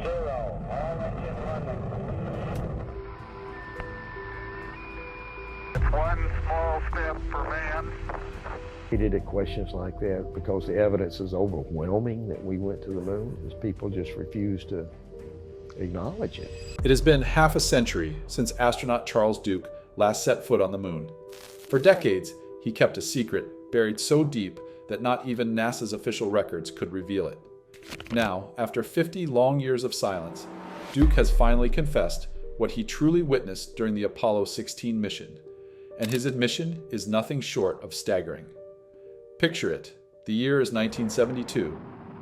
0, all engine running. It's one small step for man. He did it questions like that because the evidence is overwhelming that we went to the moon, as people just refuse to acknowledge it. It has been half a century since astronaut Charles Duke last set foot on the moon. For decades, he kept a secret buried so deep that not even NASA's official records could reveal it. Now, after 50 long years of silence, Duke has finally confessed what he truly witnessed during the Apollo 16 mission, and his admission is nothing short of staggering. Picture it. The year is 1972.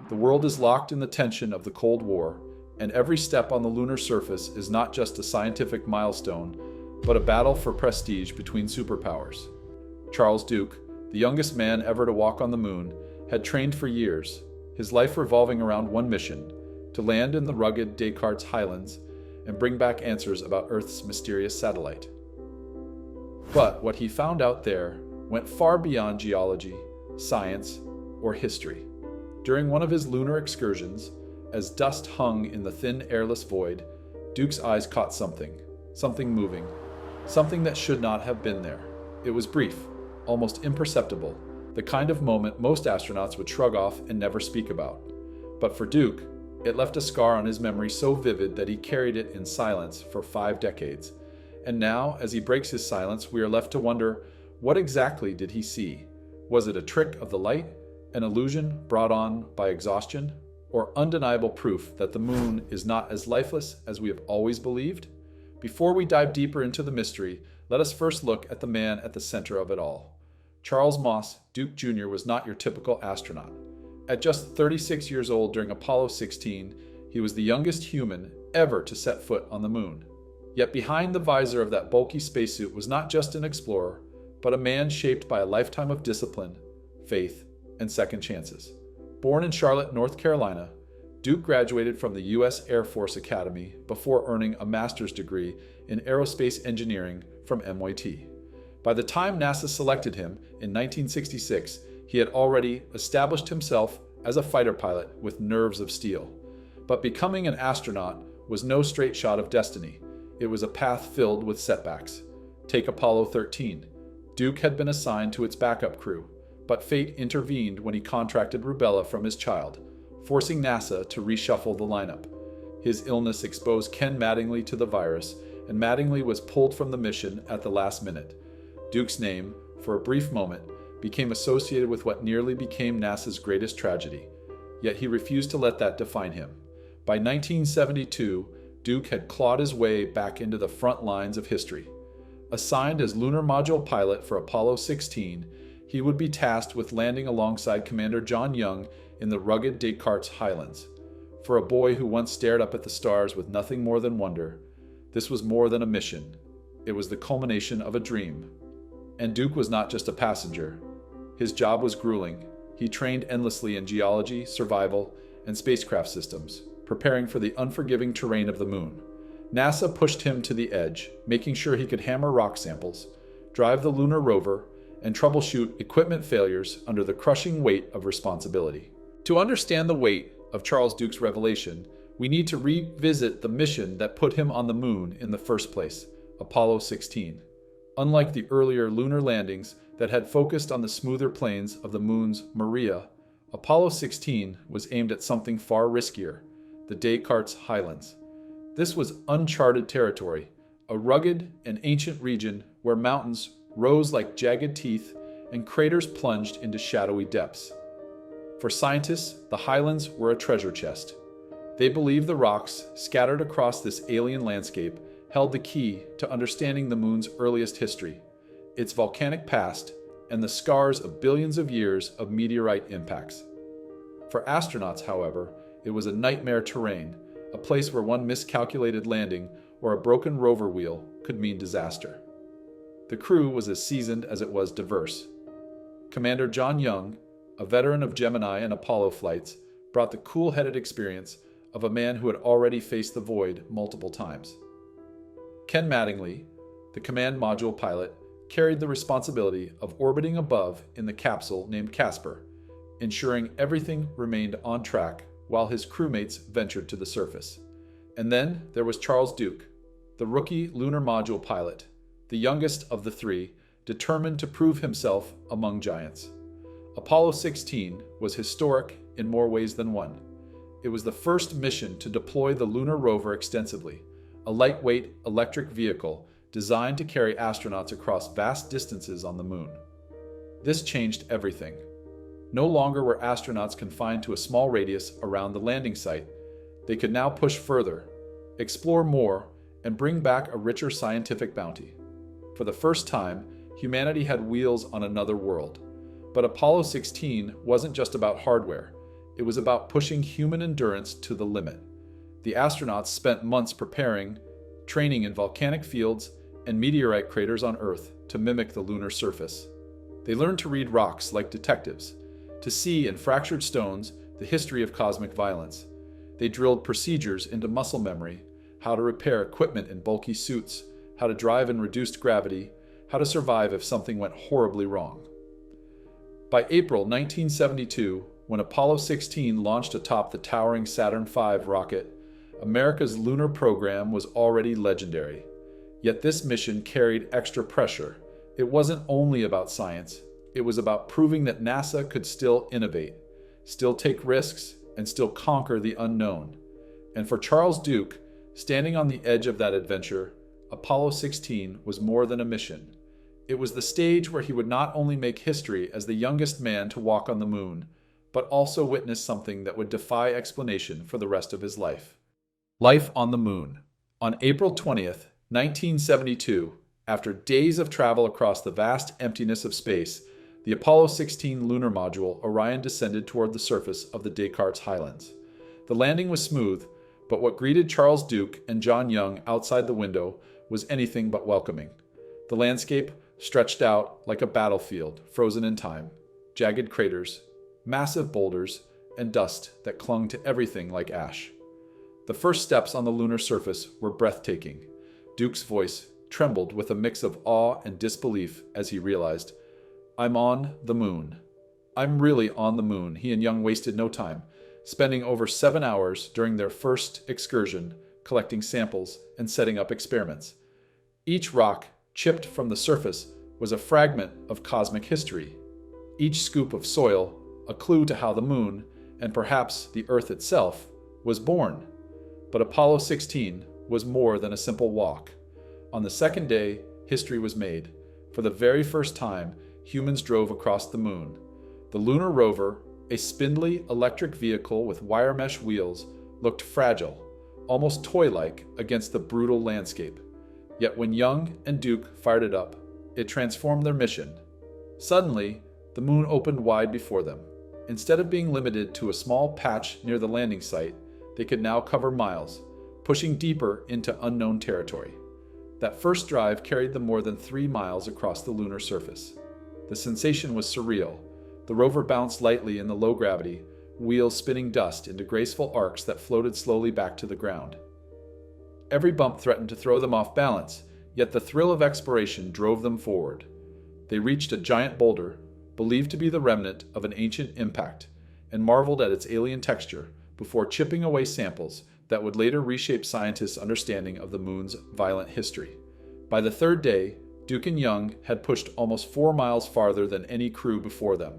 The world is locked in the tension of the Cold War, and every step on the lunar surface is not just a scientific milestone, but a battle for prestige between superpowers. Charles Duke, the youngest man ever to walk on the moon, had trained for years, his life revolving around one mission: to land in the rugged Descartes highlands and bring back answers about Earth's mysterious satellite. But what he found out there went far beyond geology, science, or history. During one of his lunar excursions, as dust hung in the thin airless void, Duke's eyes caught something moving, something that should not have been there. It was brief, almost imperceptible, the kind of moment most astronauts would shrug off and never speak about. But for Duke, it left a scar on his memory so vivid that he carried it in silence for 5 decades. And now, as he breaks his silence, we are left to wonder, what exactly did he see? Was it a trick of the light, an illusion brought on by exhaustion, or undeniable proof that the moon is not as lifeless as we have always believed? Before we dive deeper into the mystery, let us first look at the man at the center of it all. Charles Moss Duke Jr. was not your typical astronaut. At just 36 years old during Apollo 16, he was the youngest human ever to set foot on the moon. Yet behind the visor of that bulky spacesuit was not just an explorer, but a man shaped by a lifetime of discipline, faith, and second chances. Born in Charlotte, North Carolina, Duke graduated from the U.S. Air Force Academy before earning a master's degree in aerospace engineering from MIT. By the time NASA selected him in 1966, he had already established himself as a fighter pilot with nerves of steel. But becoming an astronaut was no straight shot of destiny. It was a path filled with setbacks. Take Apollo 13. Duke had been assigned to its backup crew, but fate intervened when he contracted rubella from his child, forcing NASA to reshuffle the lineup. His illness exposed Ken Mattingly to the virus, and Mattingly was pulled from the mission at the last minute. Duke's name, for a brief moment, became associated with what nearly became NASA's greatest tragedy. Yet he refused to let that define him. By 1972, Duke had clawed his way back into the front lines of history. Assigned as lunar module pilot for Apollo 16, he would be tasked with landing alongside Commander John Young in the rugged Descartes highlands. For a boy who once stared up at the stars with nothing more than wonder, this was more than a mission. It was the culmination of a dream. And Duke was not just a passenger. His job was grueling. He trained endlessly in geology, survival, and spacecraft systems, preparing for the unforgiving terrain of the moon. NASA pushed him to the edge, making sure he could hammer rock samples, drive the lunar rover, and troubleshoot equipment failures under the crushing weight of responsibility. To understand the weight of Charles Duke's revelation, we need to revisit the mission that put him on the moon in the first place, Apollo 16. Unlike the earlier lunar landings that had focused on the smoother plains of the moon's Maria, Apollo 16 was aimed at something far riskier, the Descartes highlands. This was uncharted territory, a rugged and ancient region where mountains rose like jagged teeth and craters plunged into shadowy depths. For scientists, the highlands were a treasure chest. They believed the rocks scattered across this alien landscape held the key to understanding the moon's earliest history, its volcanic past, and the scars of billions of years of meteorite impacts. For astronauts, however, it was a nightmare terrain, a place where one miscalculated landing or a broken rover wheel could mean disaster. The crew was as seasoned as it was diverse. Commander John Young, a veteran of Gemini and Apollo flights, brought the cool-headed experience of a man who had already faced the void multiple times. Ken Mattingly, the command module pilot, carried the responsibility of orbiting above in the capsule named Casper, ensuring everything remained on track while his crewmates ventured to the surface. And then there was Charles Duke, the rookie lunar module pilot, the youngest of the three, determined to prove himself among giants. Apollo 16 was historic in more ways than one. It was the first mission to deploy the lunar rover extensively, a lightweight electric vehicle designed to carry astronauts across vast distances on the moon. This changed everything. No longer were astronauts confined to a small radius around the landing site. They could now push further, explore more, and bring back a richer scientific bounty. For the first time, humanity had wheels on another world. But Apollo 16 wasn't just about hardware. It was about pushing human endurance to the limit. The astronauts spent months preparing, training in volcanic fields and meteorite craters on Earth to mimic the lunar surface. They learned to read rocks like detectives, to see in fractured stones the history of cosmic violence. They drilled procedures into muscle memory, how to repair equipment in bulky suits, how to drive in reduced gravity, how to survive if something went horribly wrong. By April 1972, when Apollo 16 launched atop the towering Saturn V rocket, America's lunar program was already legendary. Yet this mission carried extra pressure. It wasn't only about science. It was about proving that NASA could still innovate, still take risks, and still conquer the unknown. And for Charles Duke, standing on the edge of that adventure, Apollo 16 was more than a mission. It was the stage where he would not only make history as the youngest man to walk on the moon, but also witness something that would defy explanation for the rest of his life. Life on the moon. On April 20th, 1972, after days of travel across the vast emptiness of space, the Apollo 16 lunar module Orion descended toward the surface of the Descartes Highlands. The landing was smooth, but what greeted Charles Duke and John Young outside the window was anything but welcoming. The landscape stretched out like a battlefield frozen in time, jagged craters, massive boulders, and dust that clung to everything like ash. The first steps on the lunar surface were breathtaking. Duke's voice trembled with a mix of awe and disbelief as he realized, "I'm on the moon. I'm really on the moon." He and Young wasted no time, spending over 7 hours during their first excursion collecting samples and setting up experiments. Each rock chipped from the surface was a fragment of cosmic history. Each scoop of soil a clue to how the moon, and perhaps the Earth itself, was born. But Apollo 16 was more than a simple walk. On the second day, history was made. For the very first time, humans drove across the moon. The lunar rover, a spindly electric vehicle with wire mesh wheels, looked fragile, almost toy-like against the brutal landscape. Yet when Young and Duke fired it up, it transformed their mission. Suddenly, the moon opened wide before them. Instead of being limited to a small patch near the landing site, they could now cover miles, pushing deeper into unknown territory. That first drive carried them more than 3 miles across the lunar surface. The sensation was surreal. The rover bounced lightly in the low gravity, wheels spinning dust into graceful arcs that floated slowly back to the ground. Every bump threatened to throw them off balance, yet the thrill of exploration drove them forward. They reached a giant boulder, believed to be the remnant of an ancient impact, and marveled at its alien texture before chipping away samples that would later reshape scientists' understanding of the moon's violent history. By the third day, Duke and Young had pushed almost 4 miles farther than any crew before them.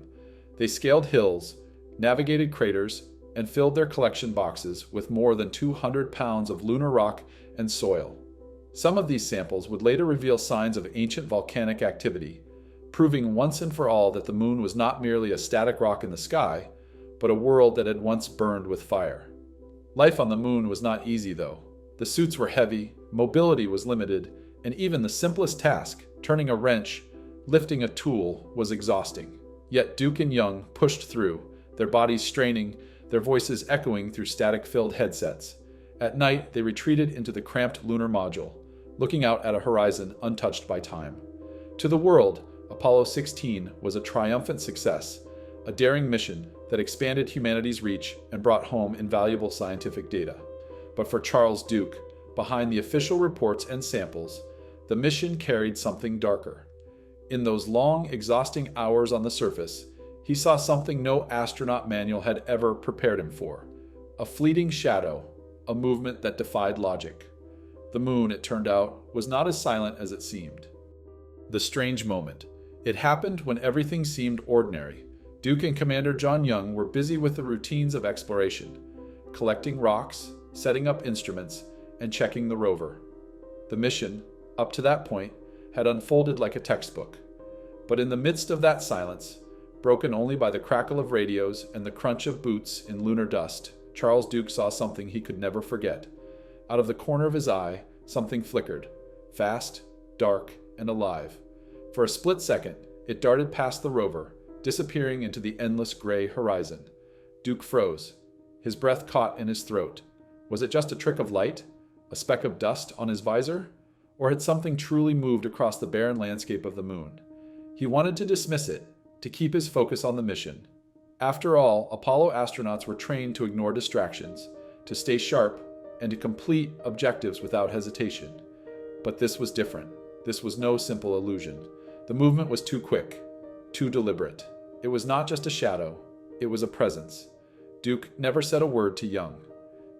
They scaled hills, navigated craters, and filled their collection boxes with more than 200 pounds of lunar rock and soil. Some of these samples would later reveal signs of ancient volcanic activity, proving once and for all that the moon was not merely a static rock in the sky, but a world that had once burned with fire. Life on the moon was not easy, though. The suits were heavy, mobility was limited, and even the simplest task, turning a wrench, lifting a tool, was exhausting. Yet Duke and Young pushed through, their bodies straining, their voices echoing through static-filled headsets. At night, they retreated into the cramped lunar module, looking out at a horizon untouched by time. To the world, Apollo 16 was a triumphant success, a daring mission that expanded humanity's reach and brought home invaluable scientific data. But for Charles Duke, behind the official reports and samples, the mission carried something darker. In those long, exhausting hours on the surface, he saw something no astronaut manual had ever prepared him for: a fleeting shadow, a movement that defied logic. The moon, it turned out, was not as silent as it seemed. The strange moment. It happened when everything seemed ordinary. Duke and Commander John Young were busy with the routines of exploration, collecting rocks, setting up instruments, and checking the rover. The mission, up to that point, had unfolded like a textbook. But in the midst of that silence, broken only by the crackle of radios and the crunch of boots in lunar dust, Charles Duke saw something he could never forget. Out of the corner of his eye, something flickered, fast, dark, and alive. For a split second, it darted past the rover, disappearing into the endless gray horizon. Duke froze. His breath caught in his throat. Was it just a trick of light? A speck of dust on his visor? Or had something truly moved across the barren landscape of the moon? He wanted to dismiss it, to keep his focus on the mission. After all, Apollo astronauts were trained to ignore distractions, to stay sharp, and to complete objectives without hesitation. But this was different. This was no simple illusion. The movement was too quick, too deliberate. It was not just a shadow, it was a presence. Duke never said a word to Young.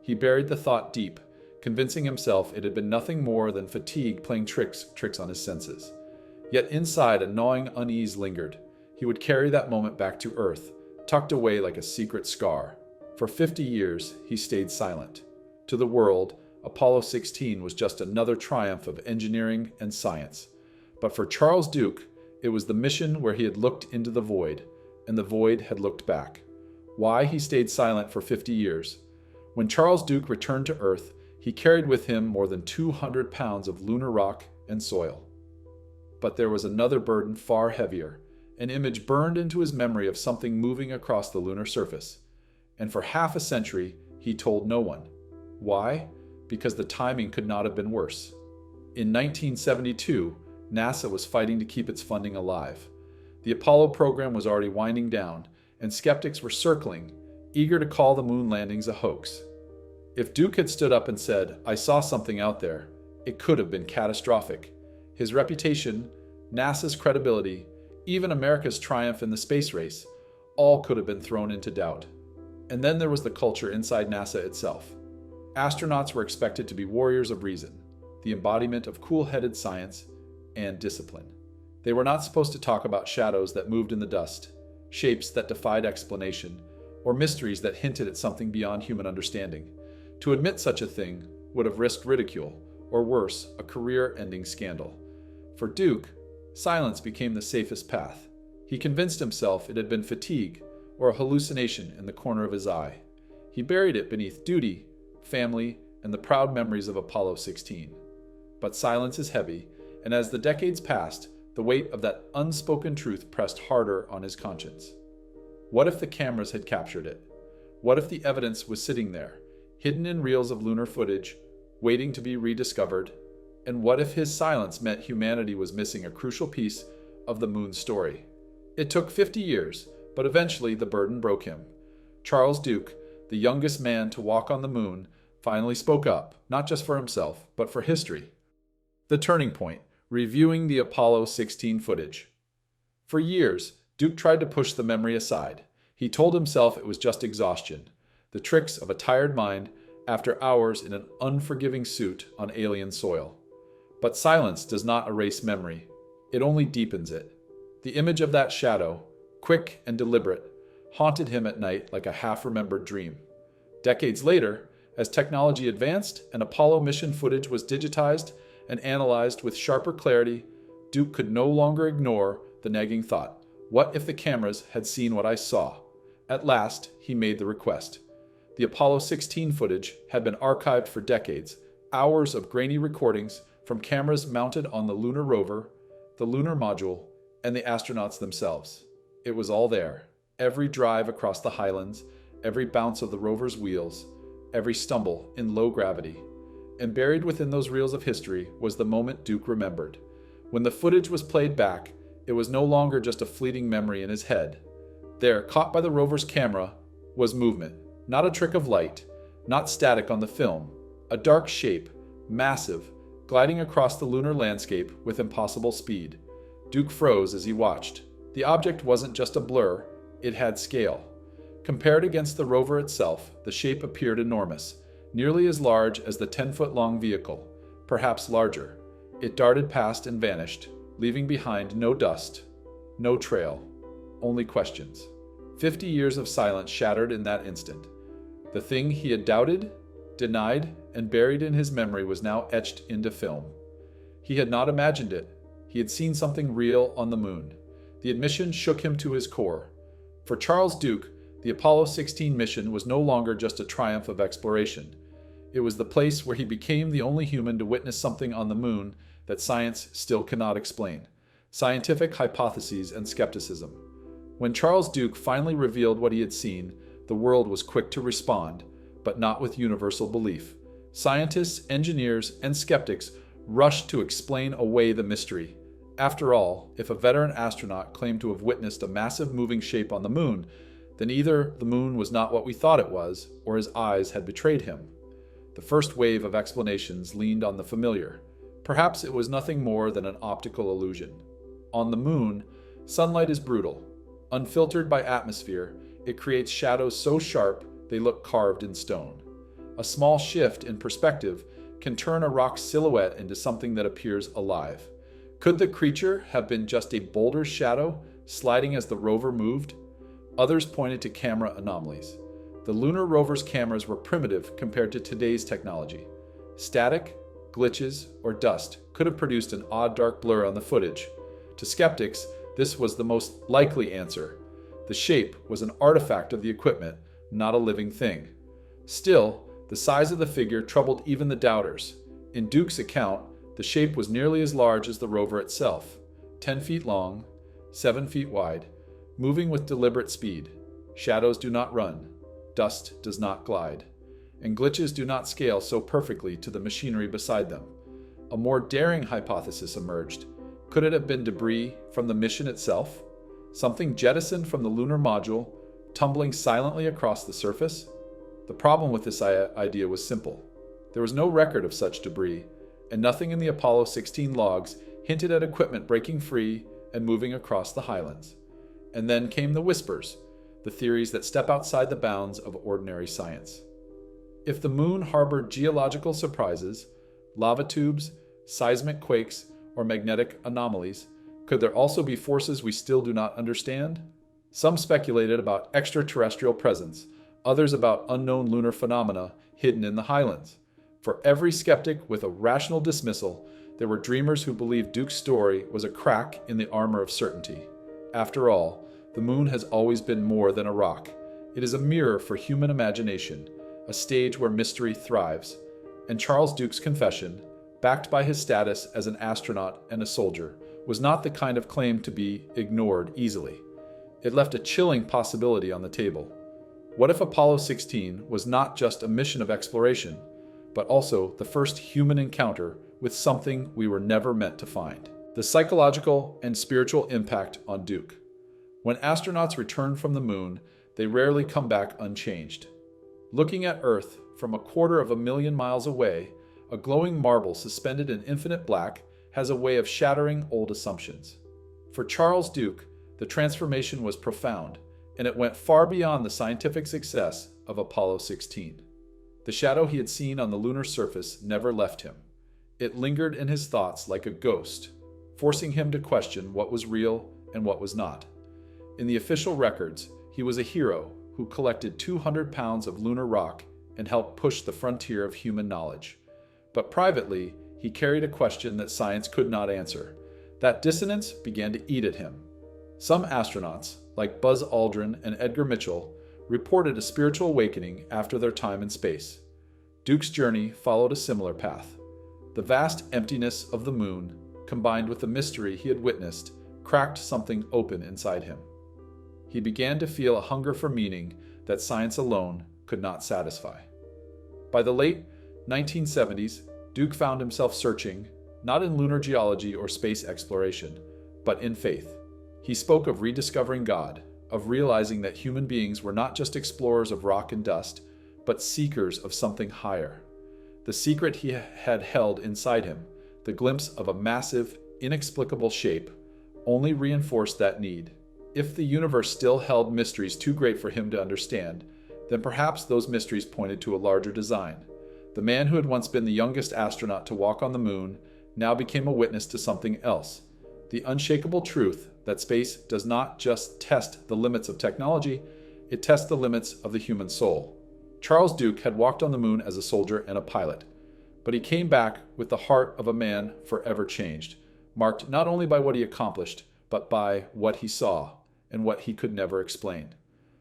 He buried the thought deep, convincing himself it had been nothing more than fatigue playing tricks on his senses. Yet inside, a gnawing unease lingered. He would carry that moment back to Earth, tucked away like a secret scar. For 50 years, he stayed silent. To the world, Apollo 16 was just another triumph of engineering and science. But for Charles Duke, it was the mission where he had looked into the void, and the void had looked back. Why he stayed silent for 50 years? When Charles Duke returned to Earth, he carried with him more than 200 pounds of lunar rock and soil. But there was another burden far heavier. An image burned into his memory of something moving across the lunar surface. And for half a century, he told no one. Why? Because the timing could not have been worse. In 1972, NASA was fighting to keep its funding alive. The Apollo program was already winding down, and skeptics were circling, eager to call the moon landings a hoax. If Duke had stood up and said, "I saw something out there," it could have been catastrophic. His reputation, NASA's credibility, even America's triumph in the space race, all could have been thrown into doubt. And then there was the culture inside NASA itself. Astronauts were expected to be warriors of reason, the embodiment of cool-headed science and discipline. They were not supposed to talk about shadows that moved in the dust, shapes that defied explanation, or mysteries that hinted at something beyond human understanding. To admit such a thing would have risked ridicule, or worse, a career-ending scandal. For Duke, silence became the safest path. He convinced himself it had been fatigue or a hallucination in the corner of his eye. He buried it beneath duty, family, and the proud memories of Apollo 16. But silence is heavy, and as the decades passed, the weight of that unspoken truth pressed harder on his conscience. What if the cameras had captured it? What if the evidence was sitting there, hidden in reels of lunar footage, waiting to be rediscovered? And what if his silence meant humanity was missing a crucial piece of the moon's story? It took 50 years, but eventually the burden broke him. Charles Duke, the youngest man to walk on the moon, finally spoke up, not just for himself, but for history. The turning point, reviewing the Apollo 16 footage. For years, Duke tried to push the memory aside. He told himself it was just exhaustion, the tricks of a tired mind after hours in an unforgiving suit on alien soil. But silence does not erase memory. It only deepens it. The image of that shadow, quick and deliberate, haunted him at night like a half-remembered dream. Decades later, as technology advanced and Apollo mission footage was digitized and analyzed with sharper clarity, Duke could no longer ignore the nagging thought, what if the cameras had seen what I saw? At last, he made the request. The Apollo 16 footage had been archived for decades, hours of grainy recordings from cameras mounted on the lunar rover, the lunar module, and the astronauts themselves. It was all there. Every drive across the highlands, every bounce of the rover's wheels, every stumble in low gravity. And buried within those reels of history was the moment Duke remembered. When the footage was played back, it was no longer just a fleeting memory in his head. There, caught by the rover's camera, was movement, not a trick of light, not static on the film, a dark shape, massive, gliding across the lunar landscape with impossible speed. Duke froze as he watched. The object wasn't just a blur, it had scale. Compared against the rover itself, the shape appeared enormous, nearly as large as the 10-foot-long vehicle, perhaps larger. It darted past and vanished, leaving behind no dust, no trail, only questions. 50 years of silence shattered in that instant. The thing he had doubted, denied, and buried in his memory was now etched into film. He had not imagined it. He had seen something real on the moon. The admission shook him to his core. For Charles Duke, the Apollo 16 mission was no longer just a triumph of exploration. It was the place where he became the only human to witness something on the moon that science still cannot explain: scientific hypotheses and skepticism. When Charles Duke finally revealed what he had seen, the world was quick to respond, but not with universal belief. Scientists, engineers, and skeptics rushed to explain away the mystery. After all, if a veteran astronaut claimed to have witnessed a massive moving shape on the moon, then either the moon was not what we thought it was, or his eyes had betrayed him. The first wave of explanations leaned on the familiar. Perhaps it was nothing more than an optical illusion. On the moon, sunlight is brutal. Unfiltered by atmosphere, it creates shadows so sharp they look carved in stone. A small shift in perspective can turn a rock's silhouette into something that appears alive. Could the creature have been just a boulder's shadow, sliding as the rover moved? Others pointed to camera anomalies. The lunar rover's cameras were primitive compared to today's technology. Static, glitches, or dust could have produced an odd dark blur on the footage. To skeptics, this was the most likely answer. The shape was an artifact of the equipment, not a living thing. Still, the size of the figure troubled even the doubters. In Duke's account, the shape was nearly as large as the rover itself, 10 feet long, 7 feet wide, moving with deliberate speed. Shadows do not run, dust does not glide, and glitches do not scale so perfectly to the machinery beside them. A more daring hypothesis emerged. Could it have been debris from the mission itself? Something jettisoned from the lunar module, tumbling silently across the surface? The problem with this idea was simple. There was no record of such debris, and nothing in the Apollo 16 logs hinted at equipment breaking free and moving across the highlands. And then came the whispers, the theories that step outside the bounds of ordinary science. If the moon harbored geological surprises, lava tubes, seismic quakes, or magnetic anomalies, could there also be forces we still do not understand? Some speculated about extraterrestrial presence, others about unknown lunar phenomena hidden in the highlands. For every skeptic with a rational dismissal, there were dreamers who believed Duke's story was a crack in the armor of certainty. After all, the moon has always been more than a rock. It is a mirror for human imagination, a stage where mystery thrives. And Charles Duke's confession, backed by his status as an astronaut and a soldier, was not the kind of claim to be ignored easily. It left a chilling possibility on the table. What if Apollo 16 was not just a mission of exploration, but also the first human encounter with something we were never meant to find? The psychological and spiritual impact on Duke. When astronauts return from the moon, they rarely come back unchanged. Looking at Earth from 250,000 miles away, a glowing marble suspended in infinite black has a way of shattering old assumptions. For Charles Duke, the transformation was profound, and it went far beyond the scientific success of Apollo 16. The shadow he had seen on the lunar surface never left him. It lingered in his thoughts like a ghost, forcing him to question what was real and what was not. In the official records, he was a hero who collected 200 pounds of lunar rock and helped push the frontier of human knowledge. But privately, he carried a question that science could not answer. That dissonance began to eat at him. Some astronauts, like Buzz Aldrin and Edgar Mitchell, reported a spiritual awakening after their time in space. Duke's journey followed a similar path. The vast emptiness of the moon, combined with the mystery he had witnessed, cracked something open inside him. He began to feel a hunger for meaning that science alone could not satisfy. By the late 1970s, Duke found himself searching, not in lunar geology or space exploration, but in faith. He spoke of rediscovering God, of realizing that human beings were not just explorers of rock and dust, but seekers of something higher. The secret he had held inside him, the glimpse of a massive, inexplicable shape, only reinforced that need. If the universe still held mysteries too great for him to understand, then perhaps those mysteries pointed to a larger design, The man who had once been the youngest astronaut to walk on the moon now became a witness to something else. The unshakable truth that space does not just test the limits of technology, it tests the limits of the human soul. Charles Duke had walked on the moon as a soldier and a pilot, but he came back with the heart of a man forever changed, marked not only by what he accomplished, but by what he saw and what he could never explain.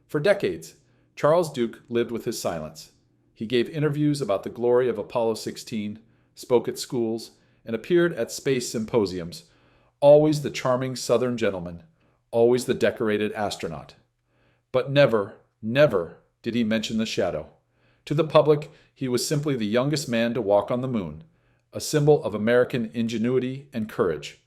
For decades, Charles Duke lived with his silence. He gave interviews about the glory of Apollo 16, spoke at schools, and appeared at space symposiums, always the charming Southern gentleman, always the decorated astronaut. But never, never did he mention the shadow. To the public, he was simply the youngest man to walk on the moon, a symbol of American ingenuity and courage.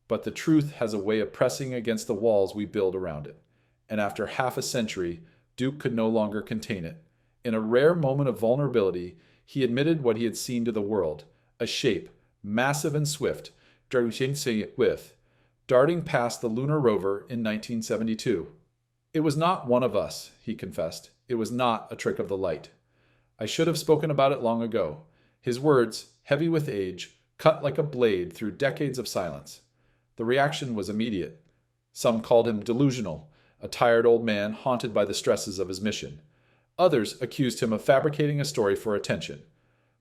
But the truth has a way of pressing against the walls we build around it. And after half a century, Duke could no longer contain it. In a rare moment of vulnerability, he admitted what he had seen to the world, a shape, massive and swift, darting past the lunar rover in 1972. It was not one of us, he confessed. It was not a trick of the light. I should have spoken about it long ago. His words, heavy with age, cut like a blade through decades of silence. The reaction was immediate. Some called him delusional, a tired old man haunted by the stresses of his mission. Others accused him of fabricating a story for attention.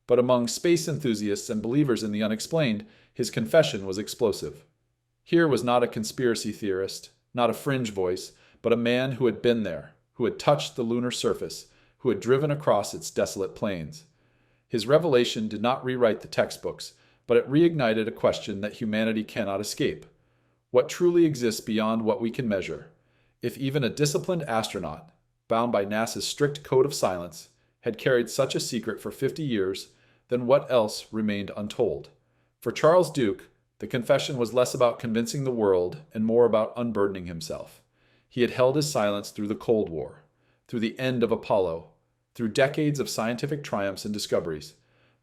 But among space enthusiasts and believers in the unexplained, his confession was explosive. Here was not a conspiracy theorist, not a fringe voice, but a man who had been there, who had touched the lunar surface, who had driven across its desolate plains. His revelation did not rewrite the textbooks, but it reignited a question that humanity cannot escape. What truly exists beyond what we can measure? If even a disciplined astronaut, bound by NASA's strict code of silence, had carried such a secret for 50 years, then what else remained untold? For Charles Duke, the confession was less about convincing the world and more about unburdening himself. He had held his silence through the Cold War, through the end of Apollo, through decades of scientific triumphs and discoveries.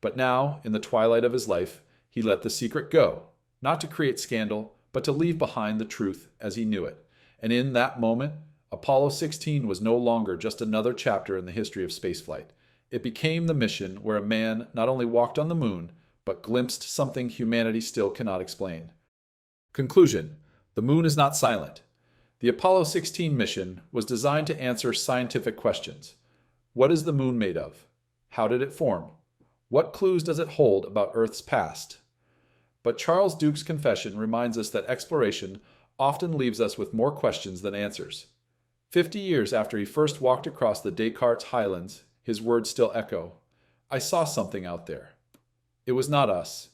But now, in the twilight of his life, he let the secret go, not to create scandal, but to leave behind the truth as he knew it. And in that moment, Apollo 16 was no longer just another chapter in the history of spaceflight. It became the mission where a man not only walked on the moon, but glimpsed something humanity still cannot explain. Conclusion: the moon is not silent. The Apollo 16 mission was designed to answer scientific questions. What is the moon made of? How did it form? What clues does it hold about Earth's past? But Charles Duke's confession reminds us that exploration often leaves us with more questions than answers. 50 years after he first walked across the Descartes Highlands, his words still echo. I saw something out there. It was not us.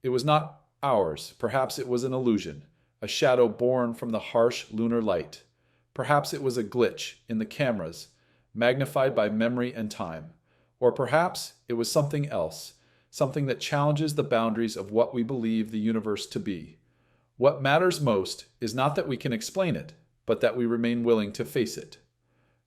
It was not ours. Perhaps it was an illusion, a shadow born from the harsh lunar light. Perhaps it was a glitch in the cameras, magnified by memory and time. Or perhaps it was something else, something that challenges the boundaries of what we believe the universe to be. What matters most is not that we can explain it, but that we remain willing to face it.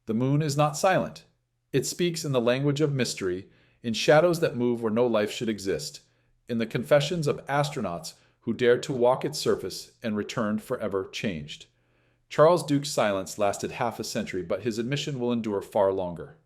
The moon is not silent. It speaks in the language of mystery, in shadows that move where no life should exist, in the confessions of astronauts who dared to walk its surface and returned forever changed. Charles Duke's silence lasted half a century, but his admission will endure far longer.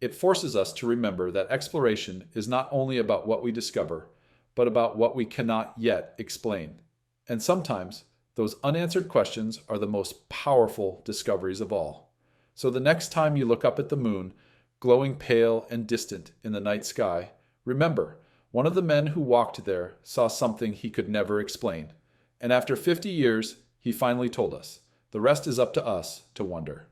It forces us to remember that exploration is not only about what we discover, but about what we cannot yet explain. And sometimes, those unanswered questions are the most powerful discoveries of all. So the next time you look up at the moon, glowing pale and distant in the night sky, remember, one of the men who walked there saw something he could never explain. And after 50 years, he finally told us. The rest is up to us to wonder.